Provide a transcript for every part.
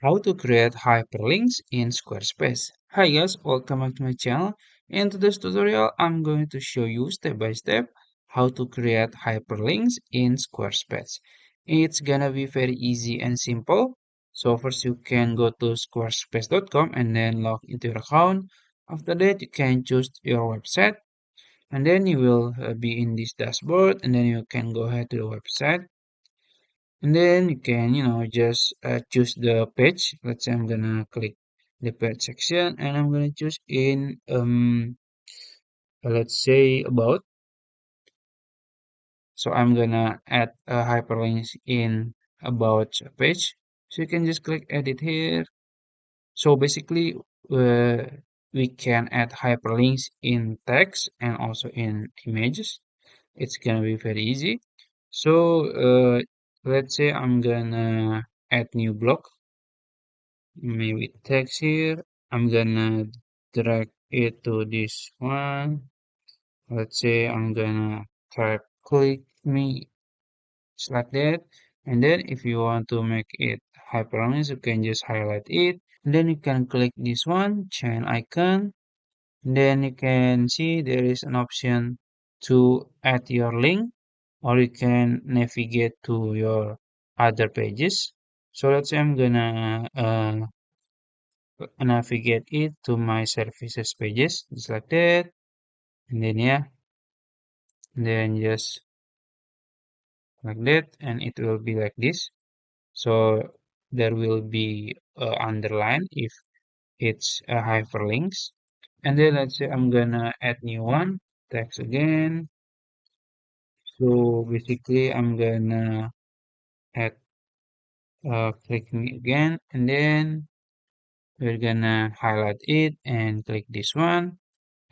How to create hyperlinks in Squarespace. Hi guys, welcome back to my channel. In today's tutorial, I'm going to show you step by step how to create hyperlinks in Squarespace. It's gonna be very easy and simple. So first you can go to squarespace.com and then log into your account. After that, you can choose your website and then you will be in this dashboard and then you can go ahead to the website and then you can just choose the page. Let's say I'm gonna click the page section and I'm gonna choose in let's say about. So I'm gonna add a hyperlinks in about page, so you can just click edit here. So basically uh, we can add hyperlinks in text and also in images. It's gonna be very easy. So let's say I'm gonna add new block, maybe text here. I'm gonna drag it to this one. Let's say I'm gonna type click me just like that. And then if you want to make it hyperlinks, you can just highlight it. And then you can click this one, chain icon. Then you can see there is an option to add your link, or you can navigate to your other pages. So let's say I'm gonna navigate it to my services pages just like that, and then yeah, then just like that, and it will be like this. So there will be a underline if it's a hyperlinks, and then let's say I'm gonna add new one, text again. So basically I'm gonna add click me again, and then we're gonna highlight it and click this one.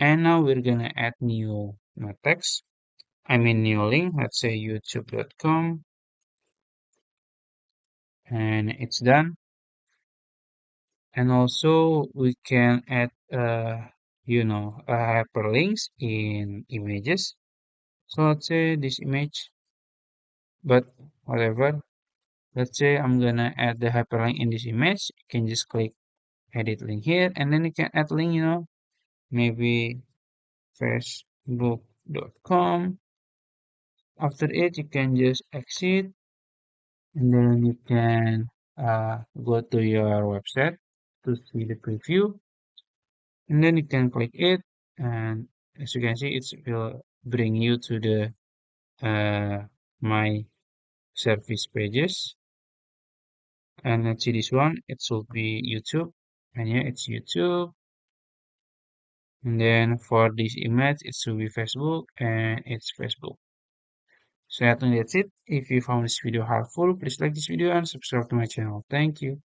And now we're gonna add new text. I mean new link, let's say youtube.com, and it's done. And also we can add hyperlinks in images. So let's say this image, but whatever. Let's say I'm gonna add the hyperlink in this image. You can just click edit link here, and then you can add link, maybe facebook.com. After it, you can just exit and then you can go to your website to see the preview, and then you can click it, and as you can see it will bring you to the my service pages. And let's see this one, it should be YouTube, and yeah, it's YouTube. And then for this image it should be Facebook, and it's Facebook. So I think that's it. If you found this video helpful, please like this video and subscribe to my channel. Thank you.